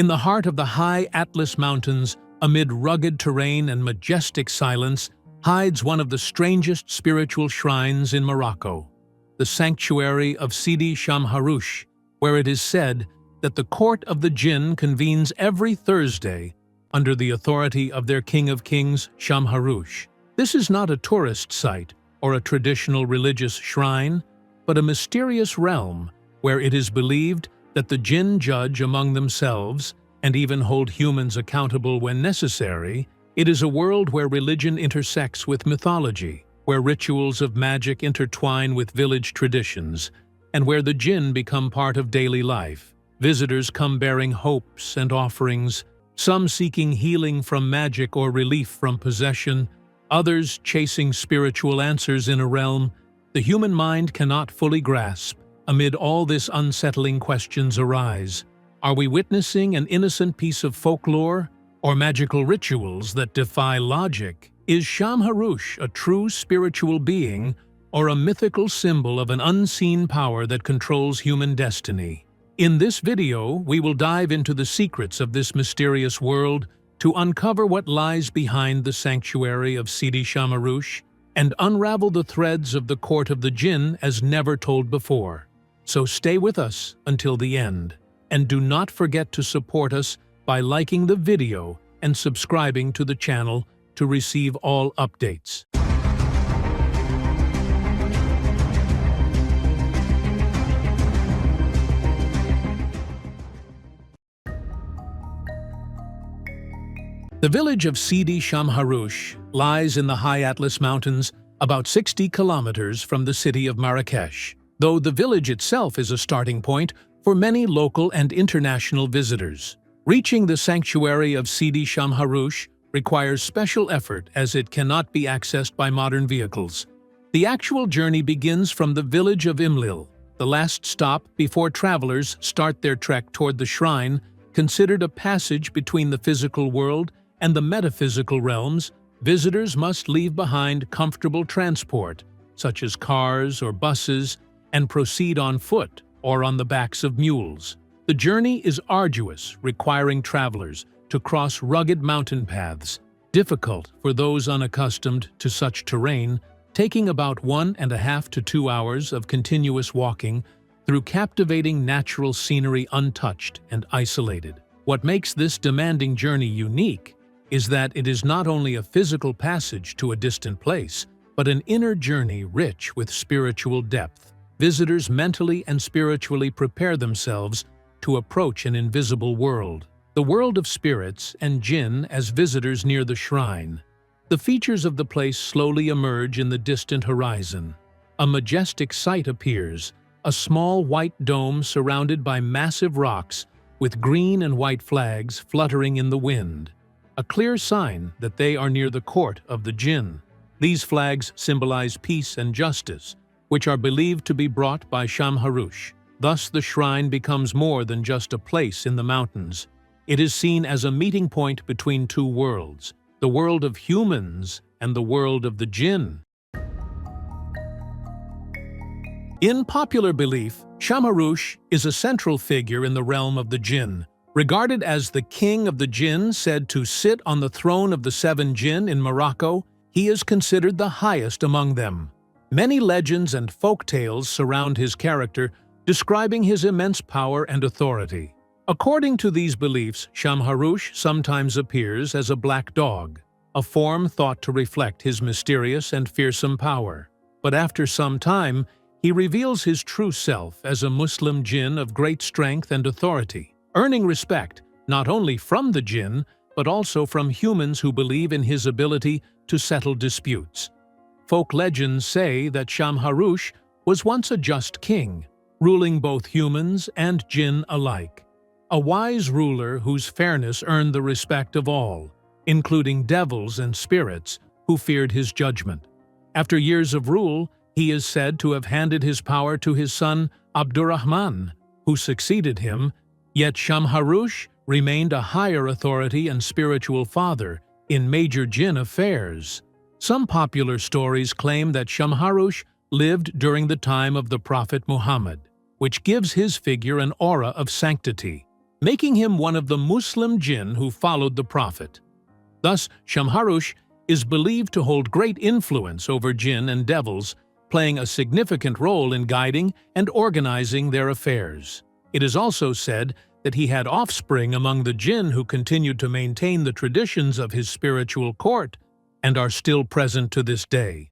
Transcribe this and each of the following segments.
In the heart of the high Atlas Mountains, amid rugged terrain and majestic silence, hides one of the strangest spiritual shrines in Morocco, the sanctuary of Sidi Shamharoush, where it is said that the court of the Jinn convenes every Thursday under the authority of their King of Kings, Shamharoush. This is not a tourist site or a traditional religious shrine, but a mysterious realm where it is believed that the Jinn judge among themselves and even hold humans accountable when necessary. It is a world where religion intersects with mythology, where rituals of magic intertwine with village traditions, and where the Jinn become part of daily life. Visitors come bearing hopes and offerings, some seeking healing from magic or relief from possession, others chasing spiritual answers in a realm the human mind cannot fully grasp. Amid all this, unsettling questions arise. Are we witnessing an innocent piece of folklore or magical rituals that defy logic? Is Shamharoush a true spiritual being or a mythical symbol of an unseen power that controls human destiny? In this video, we will dive into the secrets of this mysterious world to uncover what lies behind the sanctuary of Sidi Shamharoush and unravel the threads of the court of the Jinn as never told before. So stay with us until the end, and do not forget to support us by liking the video and subscribing to the channel to receive all updates. The village of Sidi Shamharoush lies in the high Atlas Mountains, about 60 kilometers from the city of Marrakesh, though the village itself is a starting point for many local and international visitors. Reaching the sanctuary of Sidi Shamharoush requires special effort as it cannot be accessed by modern vehicles. The actual journey begins from the village of Imlil, the last stop before travelers start their trek toward the shrine, considered a passage between the physical world and the metaphysical realms. Visitors must leave behind comfortable transport, such as cars or buses, and proceed on foot or on the backs of mules. The journey is arduous, requiring travelers to cross rugged mountain paths, difficult for those unaccustomed to such terrain, taking about 1.5 to 2 hours of continuous walking through captivating natural scenery untouched and isolated. What makes this demanding journey unique is that it is not only a physical passage to a distant place, but an inner journey rich with spiritual depth. Visitors mentally and spiritually prepare themselves to approach an invisible world, the world of spirits and jinn, as visitors near the shrine. The features of the place slowly emerge in the distant horizon. A majestic sight appears, a small white dome surrounded by massive rocks with green and white flags fluttering in the wind, a clear sign that they are near the court of the Jinn. These flags symbolize peace and justice, which are believed to be brought by Shamharoush. Thus, the shrine becomes more than just a place in the mountains. It is seen as a meeting point between two worlds, the world of humans and the world of the Jinn. In popular belief, Shamharoush is a central figure in the realm of the Jinn. Regarded as the king of the Jinn, said to sit on the throne of the 7 Jinn in Morocco, he is considered the highest among them. Many legends and folk tales surround his character, describing his immense power and authority. According to these beliefs, Shamharoush sometimes appears as a black dog, a form thought to reflect his mysterious and fearsome power. But after some time, he reveals his true self as a Muslim jinn of great strength and authority, earning respect not only from the jinn, but also from humans who believe in his ability to settle disputes. Folk legends say that Shamharoush was once a just king, ruling both humans and jinn alike. A wise ruler whose fairness earned the respect of all, including devils and spirits who feared his judgment. After years of rule, he is said to have handed his power to his son Abdurrahman, who succeeded him, yet Shamharoush remained a higher authority and spiritual father in major jinn affairs. Some popular stories claim that Shamharoush lived during the time of the Prophet Muhammad, which gives his figure an aura of sanctity. making him one of the Muslim jinn who followed the Prophet. Thus, Shamharush is believed to hold great influence over jinn and devils, playing a significant role in guiding and organizing their affairs. It is also said that he had offspring among the jinn who continued to maintain the traditions of his spiritual court and are still present to this day.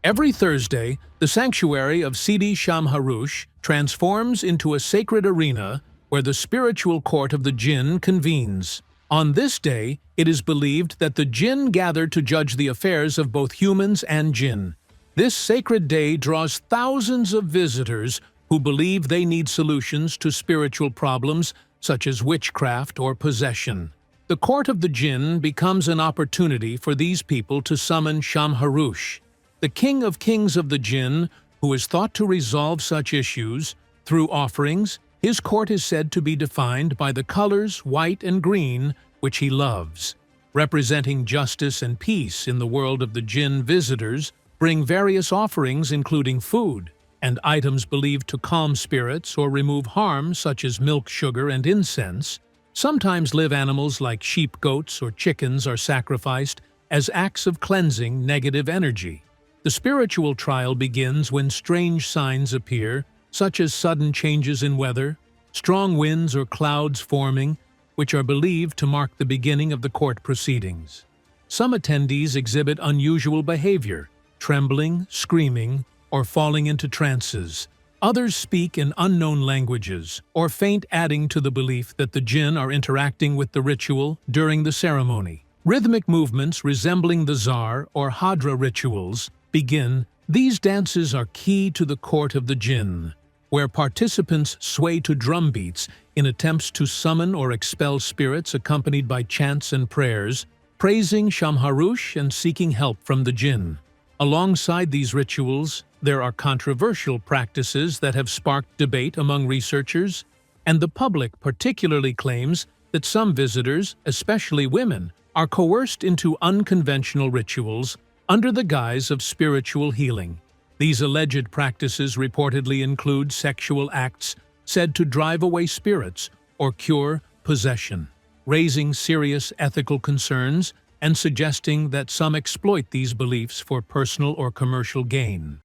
Every Thursday, the sanctuary of Sidi Shamharush transforms into a sacred arena where the spiritual court of the jinn convenes. On this day, it is believed that the jinn gather to judge the affairs of both humans and jinn. This sacred day draws thousands of visitors who believe they need solutions to spiritual problems such as witchcraft or possession. The court of the jinn becomes an opportunity for these people to summon Shamharush, the king of kings of the jinn, who is thought to resolve such issues through offerings. His court is said to be defined by the colors white and green, which he loves. Representing justice and peace in the world of the jinn, visitors bring various offerings including food and items believed to calm spirits or remove harm such as milk, sugar, and incense. Sometimes live animals like sheep, goats, or chickens are sacrificed as acts of cleansing negative energy. The spiritual trial begins when strange signs appear, such as sudden changes in weather, strong winds or clouds forming, which are believed to mark the beginning of the court proceedings. Some attendees exhibit unusual behavior, trembling, screaming, or falling into trances. Others speak in unknown languages or faint, adding to the belief that the jinn are interacting with the ritual during the ceremony. Rhythmic movements resembling the Zar or Hadra rituals begin. These dances are key to the court of the jinn, where participants sway to drum beats in attempts to summon or expel spirits, accompanied by chants and prayers, praising Shamharush and seeking help from the jinn. Alongside these rituals, there are controversial practices that have sparked debate among researchers, and the public particularly claims that some visitors, especially women, are coerced into unconventional rituals under the guise of spiritual healing. These alleged practices reportedly include sexual acts said to drive away spirits or cure possession, raising serious ethical concerns and suggesting that some exploit these beliefs for personal or commercial gain.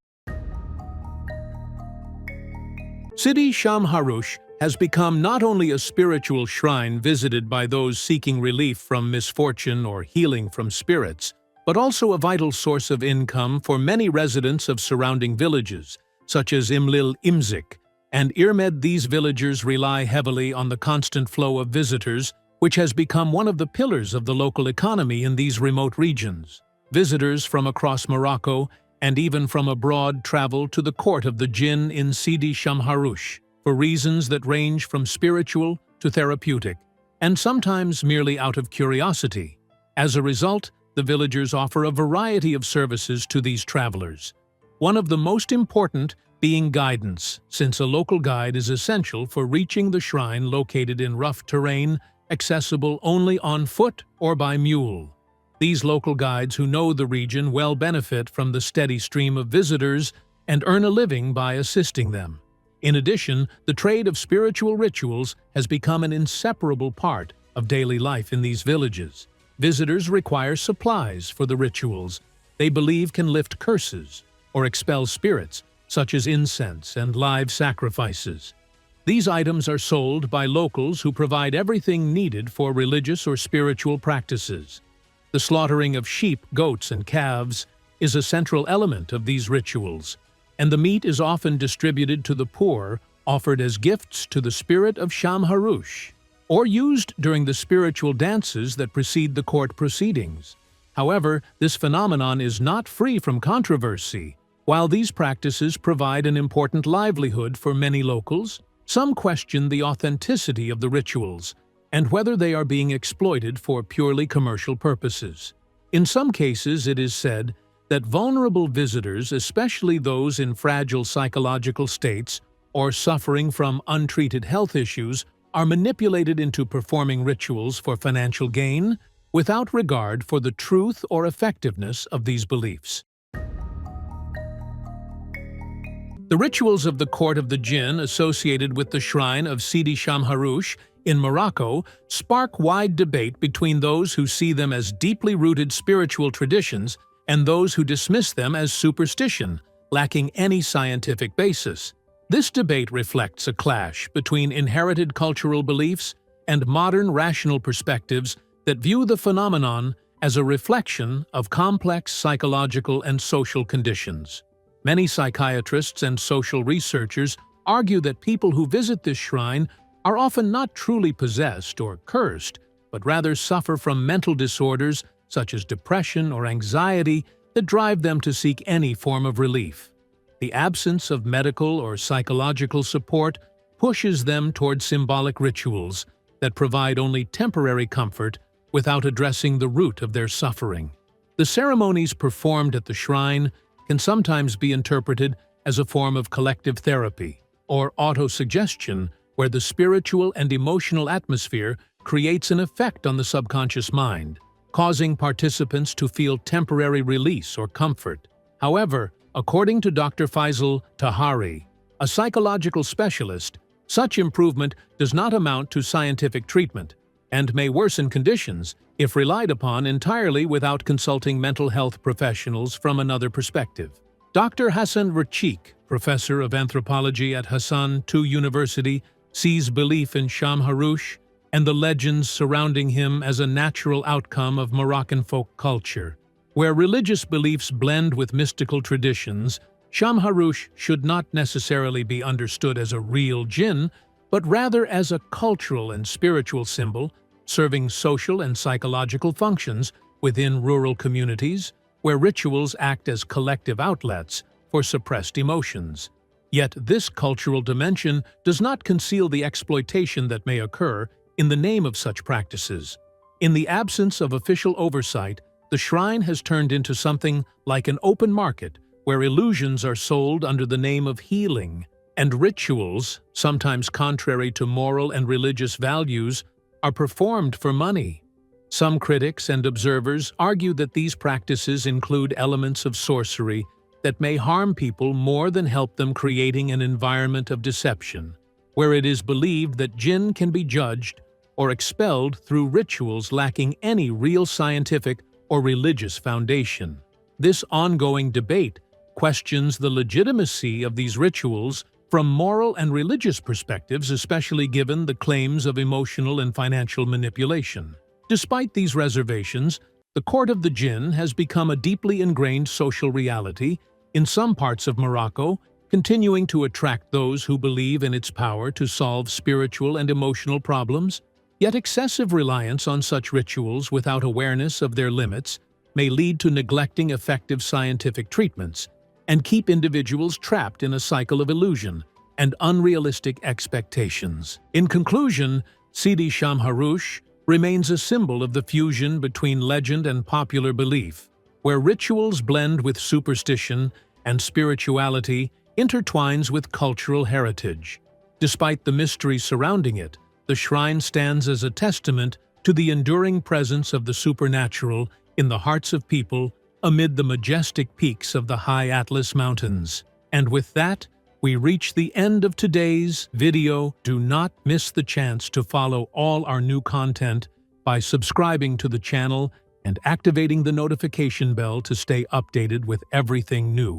Sidi Shamharush has become not only a spiritual shrine visited by those seeking relief from misfortune or healing from spirits, but also a vital source of income for many residents of surrounding villages, such as Imlil Imzik and Irmed. These villagers rely heavily on the constant flow of visitors, which has become one of the pillars of the local economy in these remote regions. Visitors from across Morocco and even from abroad travel to the court of the jinn in Sidi Shamharush for reasons that range from spiritual to therapeutic, and sometimes merely out of curiosity. As a result, the villagers offer a variety of services to these travelers, one of the most important being guidance, since a local guide is essential for reaching the shrine located in rough terrain, accessible only on foot or by mule. These local guides who know the region well benefit from the steady stream of visitors and earn a living by assisting them. In addition, the trade of spiritual rituals has become an inseparable part of daily life in these villages. Visitors require supplies for the rituals they believe can lift curses or expel spirits, such as incense and live sacrifices. These items are sold by locals who provide everything needed for religious or spiritual practices. The slaughtering of sheep, goats, and calves is a central element of these rituals, and the meat is often distributed to the poor, offered as gifts to the spirit of Shamharush, or used during the spiritual dances that precede the court proceedings. However, this phenomenon is not free from controversy. While these practices provide an important livelihood for many locals, some question the authenticity of the rituals and whether they are being exploited for purely commercial purposes. In some cases, it is said that vulnerable visitors, especially those in fragile psychological states or suffering from untreated health issues, are manipulated into performing rituals for financial gain without regard for the truth or effectiveness of these beliefs. The rituals of the Court of the Jinn associated with the shrine of Sidi Shamharoush in Morocco spark wide debate between those who see them as deeply rooted spiritual traditions and those who dismiss them as superstition, lacking any scientific basis. This debate reflects a clash between inherited cultural beliefs and modern rational perspectives that view the phenomenon as a reflection of complex psychological and social conditions. Many psychiatrists and social researchers argue that people who visit this shrine are often not truly possessed or cursed, but rather suffer from mental disorders such as depression or anxiety that drive them to seek any form of relief. The absence of medical or psychological support pushes them toward symbolic rituals that provide only temporary comfort without addressing the root of their suffering. The ceremonies performed at the shrine can sometimes be interpreted as a form of collective therapy or autosuggestion, where the spiritual and emotional atmosphere creates an effect on the subconscious mind, causing participants to feel temporary release or comfort. However, according to Dr. Faisal Tahari, a psychological specialist, such improvement does not amount to scientific treatment and may worsen conditions if relied upon entirely without consulting mental health professionals from another perspective. Dr. Hassan Rachik, professor of anthropology at Hassan II University, sees belief in Shamharoush and the legends surrounding him as a natural outcome of Moroccan folk culture. Where religious beliefs blend with mystical traditions, Shamharoush should not necessarily be understood as a real jinn, but rather as a cultural and spiritual symbol serving social and psychological functions within rural communities where rituals act as collective outlets for suppressed emotions. Yet this cultural dimension does not conceal the exploitation that may occur in the name of such practices. In the absence of official oversight, the shrine has turned into something like an open market where illusions are sold under the name of healing, and rituals, sometimes contrary to moral and religious values, are performed for money. Some critics and observers argue that these practices include elements of sorcery that may harm people more than help them, creating an environment of deception, where it is believed that jinn can be judged or expelled through rituals lacking any real scientific or religious foundation. This ongoing debate questions the legitimacy of these rituals from moral and religious perspectives, especially given the claims of emotional and financial manipulation. Despite these reservations, the Court of the Jinn has become a deeply ingrained social reality in some parts of Morocco, continuing to attract those who believe in its power to solve spiritual and emotional problems. Yet excessive reliance on such rituals without awareness of their limits may lead to neglecting effective scientific treatments and keep individuals trapped in a cycle of illusion and unrealistic expectations. In conclusion, Sidi Shamharoush remains a symbol of the fusion between legend and popular belief, where rituals blend with superstition and spirituality intertwines with cultural heritage. Despite the mystery surrounding it, the shrine stands as a testament to the enduring presence of the supernatural in the hearts of people amid the majestic peaks of the high Atlas Mountains. And with that, we reach the end of today's video. Do not miss the chance to follow all our new content by subscribing to the channel and activating the notification bell to stay updated with everything new.